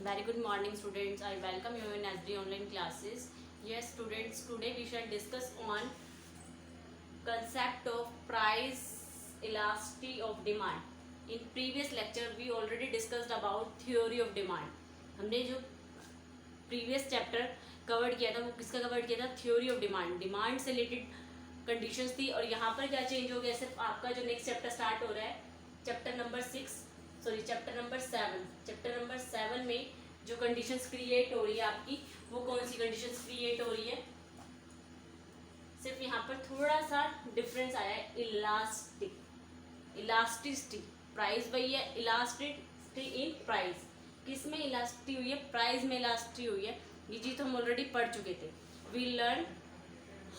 Very good morning, students. I welcome you in SD online classes. Yes, students, today we shall discuss on concept of price elasticity of demand. In previous lecture, we already discussed about theory of demand. हमने जो previous chapter cover किया था वो किसका cover किया था? Theory of demand. Demand से related conditions थी और यहाँ पर क्या चेंज हो गया? सिर्फ आपका जो नेक्स्ट चैप्टर स्टार्ट हो रहा है, चैप्टर नंबर 7 में जो कंडीशंस क्रिएट हो रही है आपकी, वो कौन सी कंडीशंस क्रिएट हो रही है? सिर्फ यहाँ पर थोड़ा सा डिफरेंस आया है. इलास्टिसिटी. प्राइस वही है, इलास्टिसिटी इन प्राइस. किस में इलास्टिसिटी हुई है? प्राइस में इलास्टिसिटी हुई है. ये चीज तो हम ऑलरेडी पढ़ चुके थे. We learn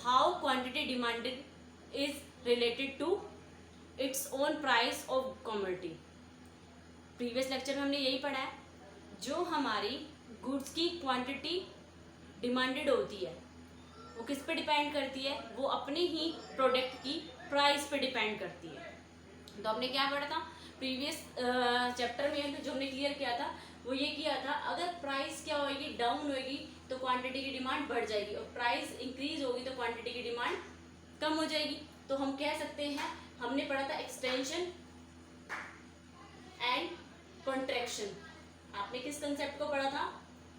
how quantity demanded is related to its own price of commodity. Previous lecture में हमने यही पढ़ा है. जो हमारी गुड्स की क्वांटिटी डिमांडेड होती है वो किस पे डिपेंड करती है? वो अपने ही प्रोडक्ट की प्राइस पे डिपेंड करती है. तो हमने क्या पढ़ा था प्रीवियस चैप्टर में? जो हमने क्लियर किया था वो ये किया था, अगर प्राइस क्या होगी? डाउन होगी तो क्वांटिटी की डिमांड बढ़ जाएगी, और प्राइस इंक्रीज होगी तो क्वांटिटी की डिमांड कम हो जाएगी. तो हम कह सकते हैं, हमने पढ़ा था एक्सटेंशन एंड कॉन्ट्रैक्शन. आपने किस कंसेप्ट को पढ़ा था?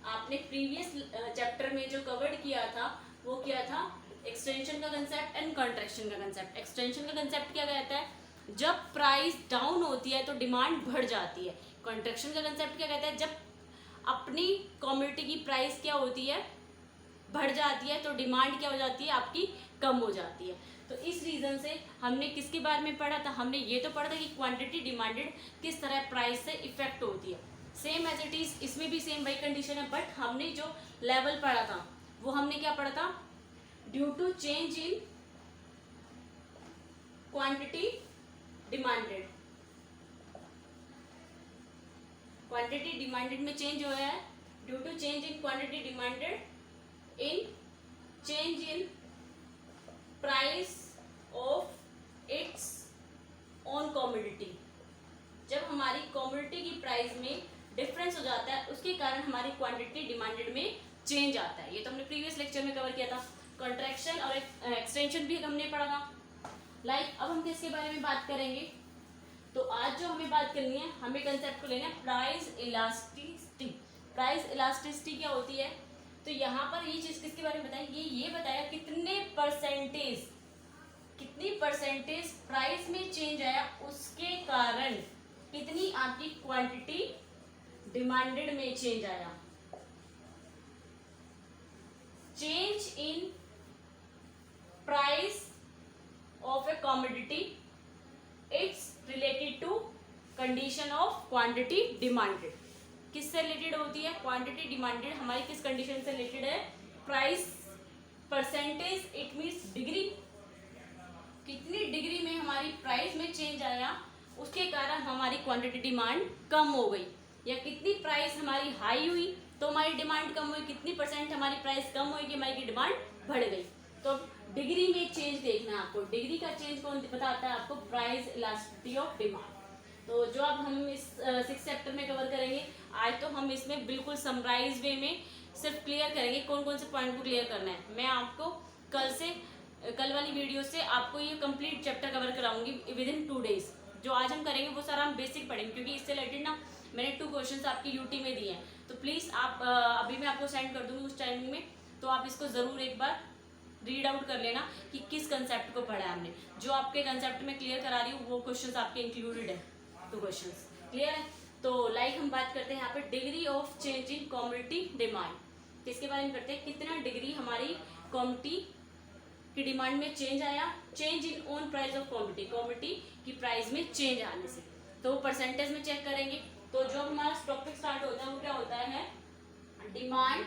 आपने प्रीवियस चैप्टर में जो कवर्ड किया था वो क्या था? एक्सटेंशन का कंसेप्ट एंड कॉन्ट्रैक्शन का कंसेप्ट. एक्सटेंशन का कंसेप्ट क्या कहता है? जब प्राइस डाउन होती है तो डिमांड बढ़ जाती है. कॉन्ट्रैक्शन का कंसेप्ट क्या कहता है? जब अपनी कमोडिटी की प्राइस क्या होती है? बढ़ जाती है तो डिमांड क्या हो जाती है? आपकी कम हो जाती है. तो इस रीजन से हमने किसके बारे में पढ़ा था? हमने ये तो पढ़ा था कि क्वांटिटी डिमांडेड किस तरह प्राइस से इफेक्ट होती है. सेम एज इट इज इसमें भी सेम वही कंडीशन है, बट हमने जो लेवल पढ़ा था वो हमने क्या पढ़ा था? Due to change in quantity demanded. Quantity demanded में चेंज हुआ है due to change in quantity demanded in change in price of its own commodity. जब हमारी कमोडिटी की प्राइस में डिफरेंस हो जाता है उसके कारण हमारी क्वांटिटी डिमांडेड में चेंज आता है. ये तो हमने प्रीवियस लेक्चर में कवर किया था. कॉन्ट्रैक्शन और एक्सटेंशन भी हमने पढ़ा था. अब हम किसके बारे में बात करेंगे? तो आज जो हमें बात करनी है, हमें कंसेप्ट को लेना है प्राइस इलास्टिसिटी. प्राइस इलास्टिसिटी क्या होती है? तो यहाँ पर ये चीज किसके बारे में बताया? ये बताया कितनी परसेंटेज प्राइस में चेंज आया, उसके कारण कितनी आपकी क्वांटिटी डिमांडेड में चेंज आया. Change in price of a commodity it's related to condition of quantity demanded. किससे रिलेटेड होती है? क्वांटिटी डिमांडेड हमारी किस कंडीशन से रिलेटेड है? Price percentage. It means degree. कितनी डिग्री में हमारी प्राइस में चेंज आया उसके कारण हमारी क्वांटिटी डिमांड कम हो गई, या कितनी प्राइस हमारी हाई हुई तो हमारी डिमांड कम हुई, कितनी परसेंट हमारी प्राइस कम हुई कि हमारी डिमांड बढ़ गई. तो डिग्री में चेंज देखना है आपको. डिग्री का चेंज कौन बताता है आपको? Price elasticity of demand. तो जो अब हम इस 6 चैप्टर में कवर करेंगे, आज तो हम इसमें बिल्कुल समराइज वे में सिर्फ क्लियर करेंगे कौन कौन से पॉइंट को क्लियर करना है. मैं आपको कल वाली वीडियो से आपको ये कंप्लीट चैप्टर कवर कराऊंगी विद इन 2 days. जो आज हम करेंगे वो सारा हम बेसिक पढ़ेंगे, क्योंकि इससे रिलेटेड ना मैंने 2 क्वेश्चंस आपकी यूटी में दिए हैं. तो प्लीज़ आप अभी मैं आपको सेंड कर दूंगी उस टाइमिंग में, तो आप इसको ज़रूर एक बार रीड आउट कर लेना कि किस कंसेप्ट को पढ़ा है हमने. जो आपके कंसेप्ट में क्लियर करा रही हूँ वो क्वेश्चंस आपके इंक्लूडेड है. 2 क्वेश्चंस क्लियर है. तो हम बात करते हैं यहाँ पे degree of change in commodity demand. किसके बारे में करते हैं? कितना डिग्री हमारी कमोडिटी की डिमांड में चेंज आया. Change in own price of commodity की प्राइस में चेंज आने से. तो वो परसेंटेज में चेक करेंगे. तो जो हमारा टॉपिक स्टार्ट होता है वो क्या होता है? Demand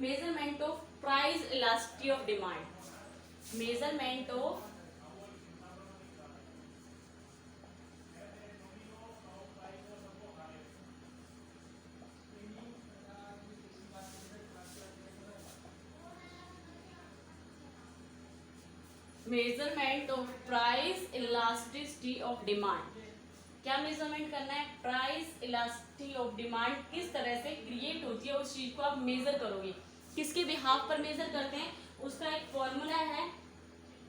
measurement of price elasticity of demand. Measurement of price elasticity of demand. क्या मेजरमेंट करना है? Price elasticity elasticity of demand किस तरह से क्रिएट होती है, उस चीज को आप मेजर करोगे, किसके बिहाफ पर मेजर करते हैं, उसका एक फॉर्मूला है।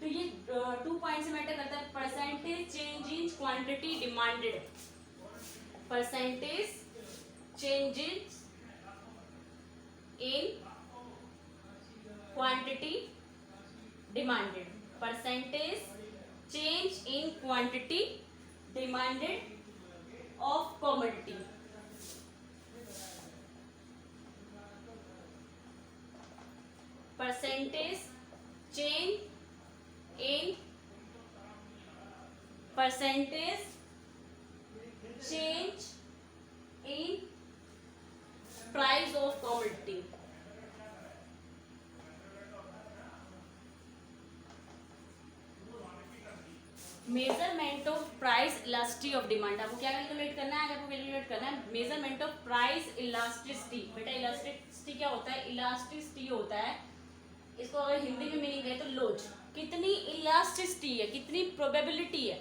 तो ये 2 पॉइंट से मैटर करता है, percentage change in quantity demanded, percentage changes in quantity demanded, percentage change in quantity demanded of commodity, percentage change in percentage change in price of commodity, measurement of price elasticity of demand. आपको क्या calculate करना है, आपको calculate करना है measurement of price elasticity. बेटा elasticity क्या होता है, इलास्टिसिटी होता है, इसको अगर हिंदी में मीनिंग है तो लोच, कितनी इलास्टिसिटी है, कितनी प्रोबेबिलिटी है,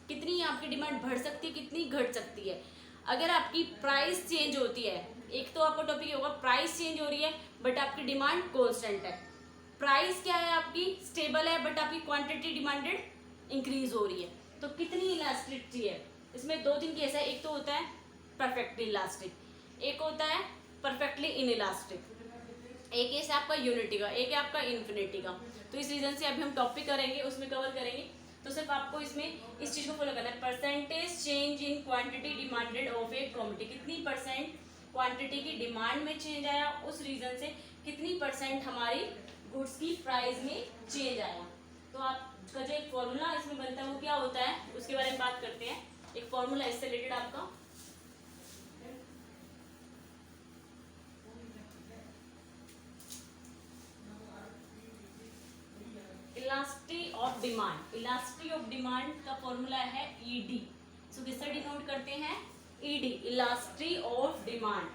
कितनी आपकी डिमांड बढ़ सकती है, कितनी घट सकती है। अगर आपकी प्राइस चेंज होती है, एक तो आपका टॉपिक होगा प्राइस चेंज हो रही है बट आपकी डिमांड कांस्टेंट है, प्राइस क्या है आपकी स्टेबल है बट आपकी क्वांटिटी डिमांडेड इंक्रीज हो रही है, तो कितनी इलास्टिसिटी है। इसमें 2-3 केस है, एक तो होता है परफेक्टली इलास्टिक, एक होता है परफेक्टली इन इलास्टिक, एक केस है आपका यूनिटी का, एक है आपका इन्फिनिटी का। तो इस रीजन से अभी हम टॉपिक करेंगे, उसमें कवर करेंगे, तो सिर्फ आपको इसमें इस चीज को फॉलो करना है, percentage change in quantity demanded of a commodity, कितनी परसेंट क्वांटिटी की डिमांड में चेंज आया, उस रीजन से कितनी परसेंट हमारी गुड्स की प्राइस में चेंज आया। तो आपका जो एक फॉर्मूला इसमें बनता है वो क्या होता है, उसके बारे में बात करते हैं। एक फॉर्मूला इससे रिलेटेड आपका, elasticity of demand, elasticity of demand का फॉर्मूला है ईडी। सो किससे डिनोट करते हैं, ईडी, इलास्टिसिटी ऑफ डिमांड,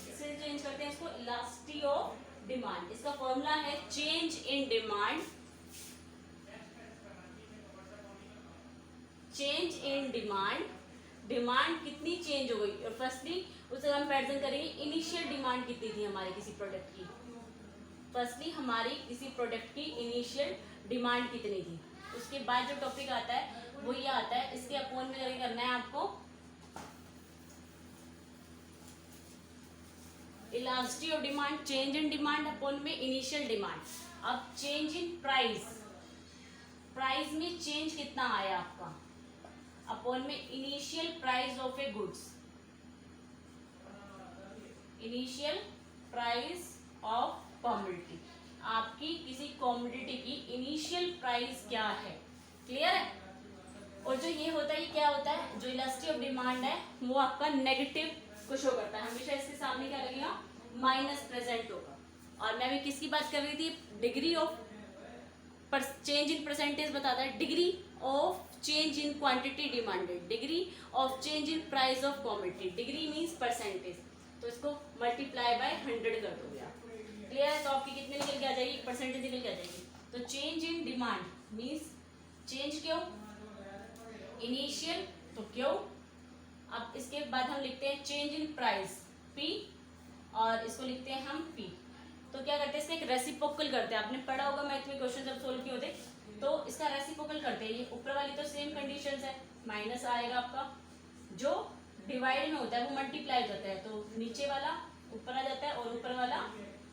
इससे चेंज करते हैं इसको इलास्टिसिटी ऑफ डिमांड। इसका फॉर्मूला है change in demand, change in demand, demand कितनी चेंज हो गई, और फर्स्टली उससे हम कंपैरिजन करेंगे इनिशियल डिमांड कितनी थी हमारी किसी प्रोडक्ट की, फर्स्टली हमारी किसी प्रोडक्ट की इनिशियल डिमांड कितनी थी, उसके बाद जो टॉपिक आता है वो ये आता है, इसके अपोन में करके करना है आपको elasticity of demand, change in demand upon में इनिशियल डिमांड। अब चेंज इन प्राइस, प्राइस में चेंज कितना आया आपका, अपॉन में initial price of A goods, initial price of commodity, आपकी किसी कमोडिटी की इनिशियल प्राइस क्या है, क्लियर है। और जो ये होता है, ये क्या होता है, जो इलास्टिसिटी ऑफ डिमांड है वो आपका नेगेटिव को शो करता है, हमेशा इसके सामने क्या लगेगा, माइनस प्रेजेंट होगा। और मैं भी किसकी बात कर रही थी, degree of change in percentage बताता है, degree of change in quantity demanded, degree of change in price of commodity, degree means percentage, तो इसको मल्टीप्लाई बाय 100 कर दोगे आप, क्लियर है। तो आपकी कितने निकल के आ जाएगी, परसेंटेज निकल के आ जाएगी। तो change in demand means change क्यों, इनिशियल तो क्यों। अब इसके बाद हम लिखते हैं चेंज इन प्राइस पी, और इसको लिखते हैं हम पी। तो क्या करते हैं, इसका एक रेसिप्रोकल करते हैं, आपने पढ़ा होगा मैथ में क्वेश्चन जब सोल्व किए होते, तो इसका रेसिप्रोकल करते हैं। ये ऊपर वाली तो सेम कंडीशंस है, माइनस आएगा आपका, जो डिवाइड में होता है वो मल्टीप्लाई करता है, तो नीचे वाला ऊपर आ जाता है और ऊपर वाला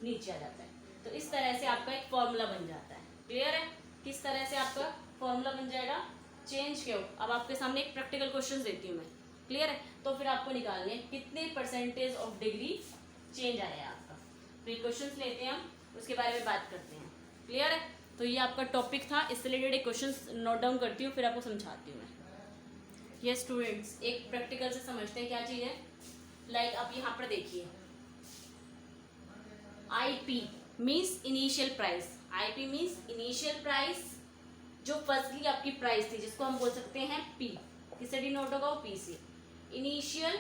नीचे आ जाता है। तो इस तरह से आपका एक फॉर्मूला बन जाता है, क्लियर है। किस तरह से आपका फॉर्मूला बन जाएगा, चेंज क्यों। अब आपके सामने एक प्रैक्टिकल क्वेश्चन देती हूँ मैं, क्लियर है। तो फिर आपको निकालने हैं कितने परसेंटेज ऑफ डिग्री चेंज आया है आपका। तो ये क्वेश्चन लेते हैं हम, उसके बारे में बात करते हैं, क्लियर है। तो ये आपका टॉपिक था, इससे रिलेटेड एक क्वेश्चन नोट डाउन करती हूँ, फिर आपको समझाती हूँ मैं। ये स्टूडेंट्स एक प्रैक्टिकल से समझते हैं क्या चीज़ है। लाइक आप यहाँ पर देखिए, IP means initial price, IP means initial price, जो फर्स्टली आपकी प्राइस थी, जिसको हम बोल सकते हैं P, किससे डिनोट होगा वो P से। इनिशियल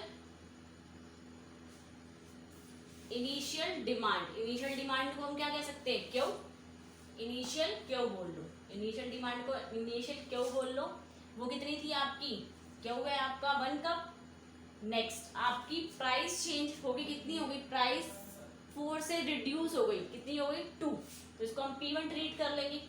डिमांड, इनिशियल डिमांड को हम क्या कह सकते हैं, क्यों, इनिशियल क्यों बोल लो, इनिशियल डिमांड को इनिशियल क्यों बोल लो। वो कितनी थी आपकी, क्यों है आपका 1 कप, नेक्स्ट आपकी प्राइस चेंज होगी, कितनी होगी, प्राइस 4 से रिड्यूस हो गई, कितनी हो गई 2, तो इसको हम P1 ट्रीट कर लेंगे।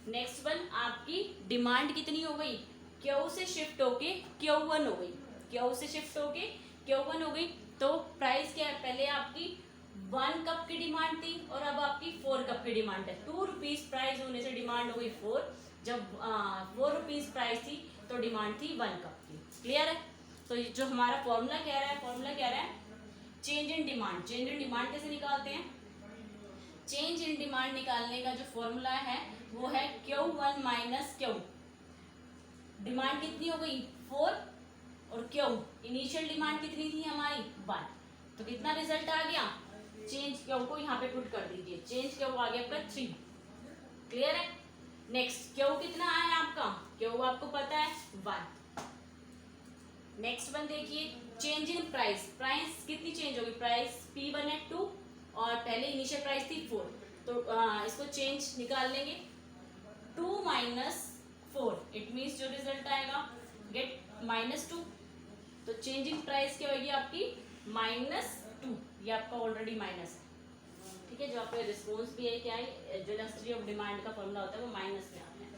नेक्स्ट वन आपकी डिमांड कितनी हो गई, Q से शिफ्ट होके Q1 हो गई, Q से शिफ्ट होके Q1 हो गई, तो प्राइस क्या है, पहले आपकी 1 कप की डिमांड थी और अब आपकी 4 कप की डिमांड है। 2 रुपीज प्राइस होने से डिमांड हो गई 4, जब 4 रुपीज प्राइस थी तो डिमांड थी 1 कप की। क्लियर है? तो जो हमारा फॉर्मूला कह रहा है, फॉर्मूला कह रहा है change in demand. Change in demand कैसे निकालते हैं, चेंज इन डिमांड निकालने का जो फॉर्मूला है वो है Q1 माइनस Q। डिमांड कितनी हो गई 4 और Q इनिशियल डिमांड कितनी थी हमारी 1, तो कितना रिजल्ट आ गया, चेंज Q को यहाँ पे पुट कर दीजिए, चेंज Q आ गया आपका 3। क्लियर है? नेक्स्ट Q कितना आया आपका, Q आपको पता है 1। नेक्स्ट वन देखिए चेंज इन प्राइस, प्राइस कितनी चेंज होगी, प्राइस P1 है 2 और पहले इनिशियल प्राइस थी 4, तो इसको चेंज निकाल लेंगे 2 माइनस 4, इट मीन्स जो रिजल्ट आएगा गेट -2, तो चेंज इन प्राइस क्या होगी आपकी -2, ये आपका ऑलरेडी माइनस है। ठीक है, जो आपका रिस्पॉन्स भी है क्या है, जो इलास्टिसिटी ऑफ डिमांड का फॉर्मूला होता है वो माइनस में आता है,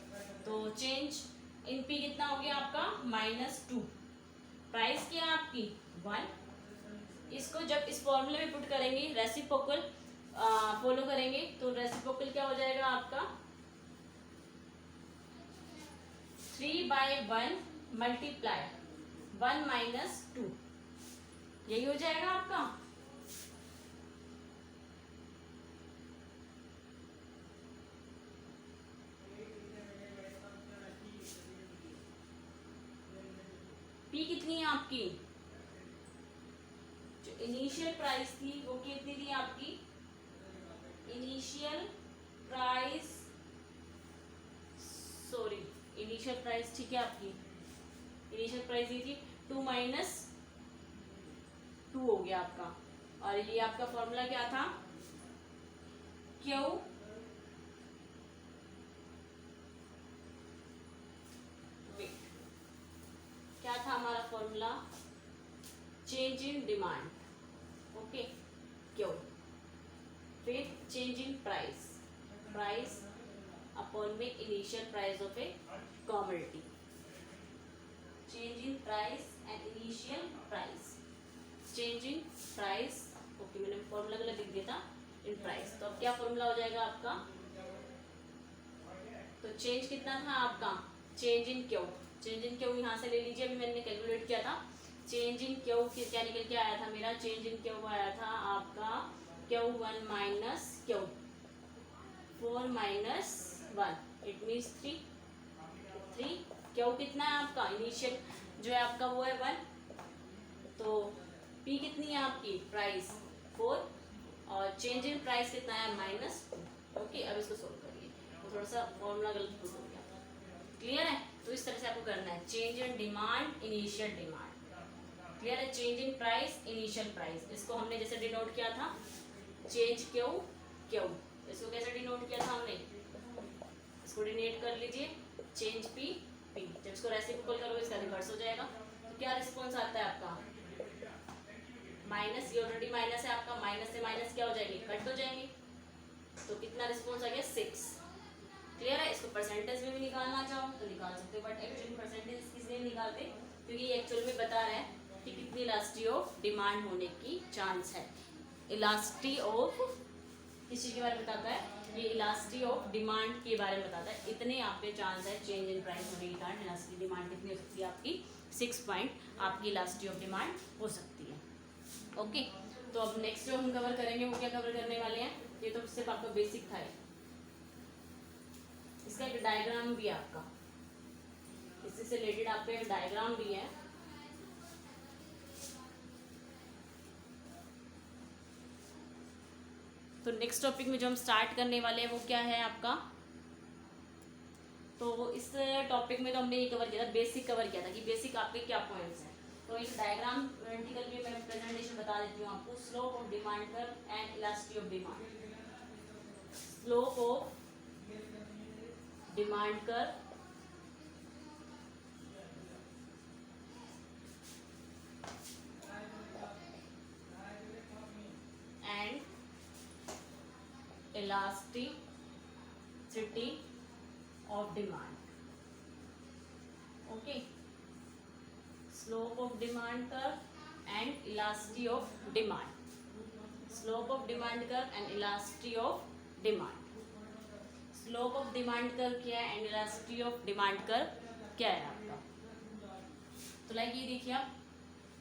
तो चेंज इन P कितना हो गया आपका -2, प्राइस क्या है आपकी 1, इसको जब इस फॉर्मूले में पुट करेंगे रेसिप्रोकल फॉलो करेंगे तो रेसिप्रोकल क्या हो जाएगा आपका 3/1 मल्टीप्लाई 1 माइनस 2, यही हो जाएगा आपका। P कितनी है आपकी, जो इनिशियल प्राइस थी वो कितनी थी आपकी, initial price, sorry initial price ठीक है आपकी, इनिशियल प्राइस ये थी 2 माइनस 2 हो गया आपका, और ये आपका फॉर्मूला क्या था Q क्या था हमारा formula, change in demand, okay Q, फिर change in price, price upon में initial price of a commodity, change in price and initial price, change in price, okay मैंने फॉर्मूला गलत लिख दिया था, इन प्राइस, तो अब क्या फॉर्मूला हो जाएगा आपका, तो चेंज कितना था आपका, change in Q, change in Q यहाँ से ले लीजिए, अभी मैंने कैलकुलेट किया था, चेंज इन Q क्या निकल के आया था मेरा, चेंज इन Q आया था आपका Q1 minus Q, 4 minus 1, it means 3, Q कितना है आपका, इनिशियल जो है आपका वो है 1, तो P कितनी है आपकी, प्राइस 4 और चेंज इन प्राइस कितना है -2। ओके, अब इसको सोल्व करिए, तो थोड़ा सा फॉर्मूला गलत हो गया, क्लियर है? तो इस तरह से आपको करना है, change in demand initial demand, clear है, change in price initial price, इसको हमने जैसे डिनोट किया था चेंज Q, इसको कैसे डिनोट किया था हमने, इसको डिनोट कर लीजिए चेंज P, जब इसको रेसिप्रोकल करोगे इसका रिवर्स हो जाएगा, तो क्या रिस्पॉन्स आता है आपका माइनस, ये ऑलरेडी माइनस है आपका, माइनस से माइनस क्या हो जाएंगे, कट हो जाएंगे, तो कितना रिस्पॉन्स आ गया 6। क्लियर है? इसको परसेंटेज में भी निकालना चाहो तो निकाल सकते हो, बट एक्चुअली परसेंटेज किसलिए निकालते, क्योंकि ये एक्चुअल में बता रहा है कि कितनी इलास्टिसिटी ऑफ डिमांड होने की चांस है, इलास्टिसिटी ऑफ किस चीज़ के बारे में बताता है, ये इलास्टिसिटी ऑफ डिमांड के बारे में बताता है, इतने आप पे चांस है चेंज इन प्राइस होने के कारण इलास्टिसिटी डिमांड कितनी हो सकती है आपकी 6 पॉइंट आपकी इलास्टिसिटी ऑफ डिमांड हो सकती है। ओके, तो अब नेक्स्ट जो हम कवर करेंगे वो क्या कवर करने वाले हैं, ये तो सिर्फ आपका बेसिक था, इसका एक डायग्राम भी है आपका, इससे से रिलेटेड आपका एक डायग्राम भी है, तो नेक्स्ट टॉपिक में जो हम स्टार्ट करने वाले हैं वो क्या है आपका, तो इस टॉपिक में तो हमने ये कवर किया था, बेसिक कवर किया था कि बेसिक आपके क्या पॉइंट्स हैं, तो एक डायग्राम प्रैक्टिकल भी मैं प्रेजेंटेशन बता देती हूँ आपको, slope of demand curve and elasticity of demand, slope of demand curve elasticity of demand. Okay, slope of demand curve and elasticity of demand. Slope of demand curve and elasticity of demand. Slope of demand curve क्या है and elasticity of demand curve क्या है आपका? तो like ये देखिए, आप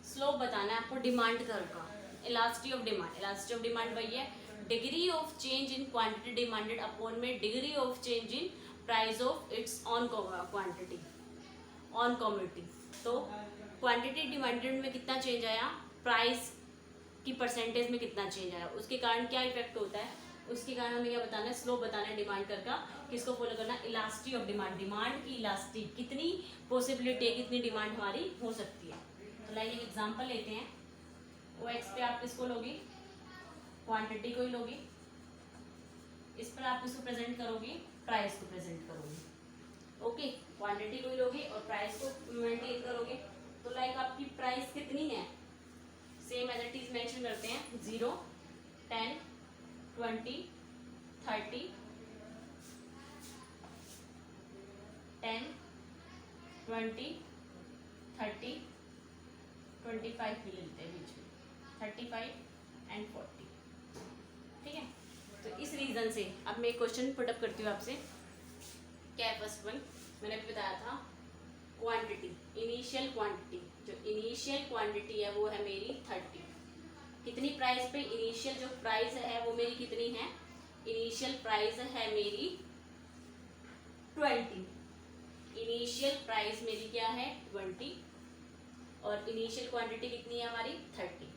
slope बताना है आपको डिमांड कर्व का. Elasticity of demand, elasticity of demand वही है degree of change in quantity demanded upon में degree of change in price of its on quantity on commodity. तो क्वांटिटी डिमांडेड में कितना चेंज आया, प्राइस की परसेंटेज में कितना चेंज आया, उसके कारण क्या इफेक्ट होता है, उसके कारण हमें क्या बताना है, स्लोप बताना है डिमांड कर्व का. किसको फॉलो करना, इलास्टिसिटी ऑफ डिमांड, डिमांड की इलास्टिसिटी, कितनी पॉसिबिलिटी है, कितनी डिमांड हमारी हो सकती है. तो लाइक एक एग्जांपल लेते हैं. ओ एक्स पे आप किसको लोगी, क्वांटिटी को ही लोगी. इस पर आप किसको प्रेजेंट करोगी, प्राइस को प्रेजेंट करोगी. ओके, क्वांटिटी को ही लोगी और प्राइस को मेंटेन करोगे. तो लाइक आपकी प्राइस कितनी है, same as it is mention करते हैं 0, 10, 20, 30, 10, 20, 30, 25 भी लेते हैं बीच में, 35 एंड 40. ठीक है, तो इस रीजन से अब मैं एक क्वेश्चन पुटअप करती हूँ आपसे. क्या है फर्स्ट वन, मैंने अभी बताया था क्वांटिटी, इनिशियल क्वांटिटी. जो इनिशियल क्वांटिटी है वो है मेरी 30. कितनी प्राइस पे, इनिशियल जो प्राइस है वो मेरी कितनी है, इनिशियल प्राइस है मेरी 20. इनिशियल प्राइस मेरी क्या है 20 और इनिशियल क्वांटिटी कितनी है हमारी 30.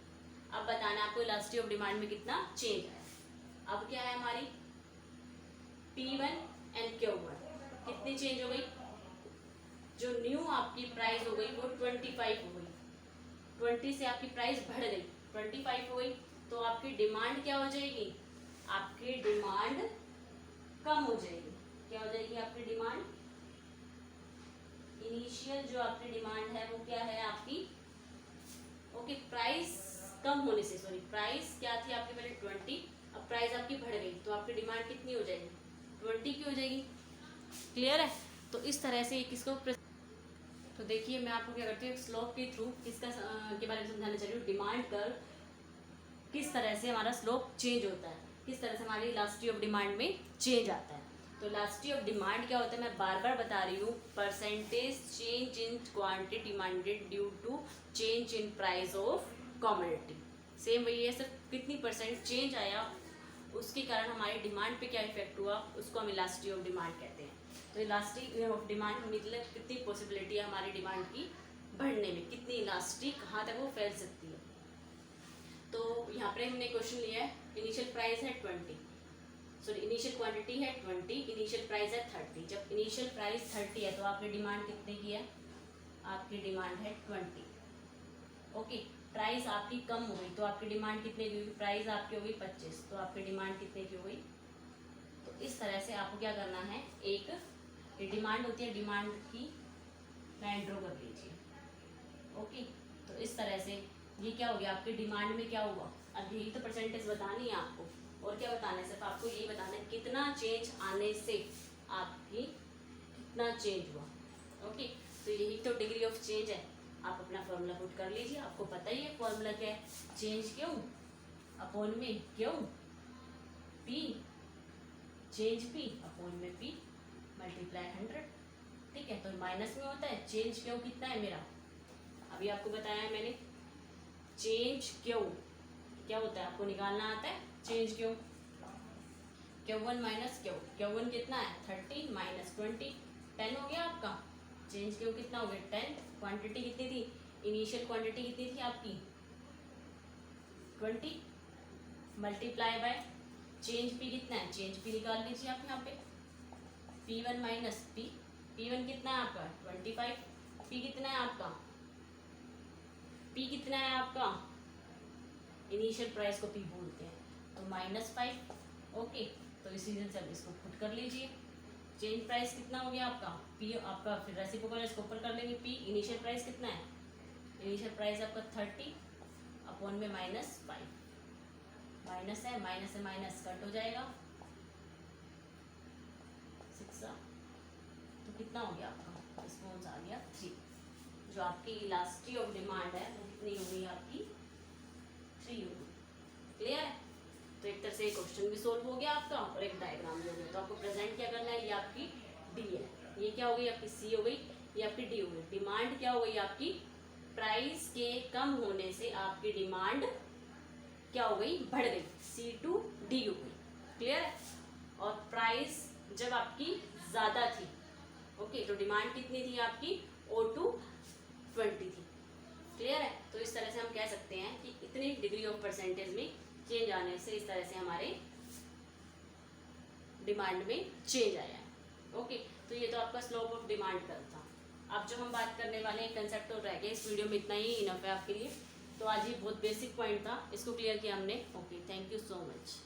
अब बताना आपको इलास्टिसिटी ऑफ डिमांड में कितना चेंज है. अब क्या है हमारी P1 एंड Q1 कितनी चेंज हो गई, जो न्यू आपकी प्राइस हो गई वो 25 हो गई. 20 से आपकी प्राइस बढ़ गई, 25 हो गई. तो आपकी डिमांड क्या हो जाएगी, आपकी डिमांड कम हो जाएगी. क्या हो जाएगी आपकी डिमांड, इनिशियल जो आपकी डिमांड है वो क्या है आपकी, ओके, प्राइस कम होने से, सॉरी प्राइस क्या थी आपकी पहले 20, अब प्राइस आपकी बढ़ गई तो आपकी डिमांड कितनी हो जाएगी 20 की हो जाएगी. क्लियर है. तो इस तरह से किसको तो देखिए मैं आपको क्या करती हूँ, स्लोप के थ्रू किसका के बारे में समझाना चाह रही हूँ, डिमांड कर्व किस तरह से हमारा स्लोप चेंज होता है, किस तरह से हमारी इलास्टिसिटी ऑफ डिमांड में चेंज आता है. तो इलास्टिसिटी ऑफ डिमांड क्या होता है, मैं बार बार बता रही हूँ, percentage change in quantity demanded due to change in price of commodity. Same वही है, सिर्फ कितनी परसेंट चेंज आया उसके कारण हमारी डिमांड पे क्या इफेक्ट हुआ, उसको हम इलास्टिसिटी ऑफ डिमांड कहते हैं. तो इलास्टिसिटी ऑफ डिमांड मतलब कितनी पॉसिबिलिटी है हमारी डिमांड की बढ़ने में, कितनी इलास्टिसिटी कहाँ तक वो फैल सकती है. तो यहाँ पर हमने क्वेश्चन लिया है, इनिशियल प्राइस है 20, सॉरी इनिशियल क्वांटिटी है 20, इनिशियल प्राइस है 30. जब इनिशियल प्राइस 30 है तो आपकी डिमांड कितने की है, आपकी डिमांड है 20. ओके, प्राइस आपकी कम हो गई तो आपकी डिमांड कितने की होगी, प्राइस आपकी हो गई 25 तो आपकी डिमांड कितने की हो गई. तो इस तरह से आपको क्या करना है, एक डिमांड होती है, डिमांड की लाइन ड्रॉ कर लीजिए. ओके, तो इस तरह से ये क्या हो गया, आपकी डिमांड में क्या हुआ, अब यही तो परसेंटेज बतानी है आपको, और क्या बताना है, सिर्फ आपको यही बताना है कितना चेंज आने से आपकी कितना चेंज हुआ. ओके, तो यही तो डिग्री ऑफ चेंज है. आप अपना फॉर्मूला पुट कर लीजिए, आपको पता ही है फॉर्मूला क्या है, चेंज क्यों अपॉन में क्यों पी, चेंज पी अपॉन में पी मल्टीप्लाई 100. ठीक है, तो माइनस में होता है चेंज क्यों कितना है मेरा, अभी आपको बताया है मैंने. चेंज क्यों क्या होता है आपको निकालना आता है, चेंज क्यों Q1 माइनस Q1 कितना है 30 माइनस 20, 10 हो गया आपका. चेंज क्यों कितना हो गया 10. क्वांटिटी कितनी थी, इनिशियल क्वांटिटी कितनी थी आपकी 20 मल्टीप्लाई बाय चेंज पी कितना है, चेंज पी निकाल लीजिए आप यहाँ पे, P1 माइनस पी, P1 कितना है आपका 25, P कितना है आपका, P कितना है आपका, इनिशियल प्राइस को P बोलते हैं, तो -5. ओके, तो इस रीजन से अब इसको पुट कर लीजिए. चेंज प्राइस कितना हो गया आपका, P आपका, फिर रेसिप्रोकल इसको ऊपर कर लेंगे, P इनिशियल प्राइस कितना है, इनिशियल प्राइस आपका 30 अपॉन में -5, माइनस है, माइनस से माइनस कट हो जाएगा, तो कितना हो गया आपका रिस्पॉन्स आ गया 3। जो आपकी इलास्टिसिटी ऑफ डिमांड है वो कितनी हो गई आपकी 3 हो गई। क्लियर है? तो एक तरह से क्वेश्चन भी सोल्व हो गया आपका और एक डायग्राम भी हो गया। तो आपको प्रेजेंट क्या करना है, ये आपकी डी है, ये क्या हो गई आपकी सी हो गई, ये आपकी डी हो गई। डिमांड क्या हो गई आपकी, प्राइस के कम होने से आपकी डिमांड क्या हो गई, बढ़ गई, सी टू डी हो गई। क्लियर है? और प्राइस जब आपकी ज्यादा थी, ओके, तो डिमांड कितनी थी आपकी O2 20 थी। क्लियर है? तो इस तरह से हम कह सकते हैं कि इतनी डिग्री ऑफ परसेंटेज में चेंज आने से इस तरह से हमारे डिमांड में चेंज आया है। ओके, तो ये तो आपका स्लोप ऑफ डिमांड कर्व था। अब जो हम बात करने वाले हैं कंसेप्ट और रह गए, इस वीडियो में इतना ही इनफ है आपके लिए। तो आज ये बहुत बेसिक पॉइंट था, इसको क्लियर किया हमने। Okay, thank you so much.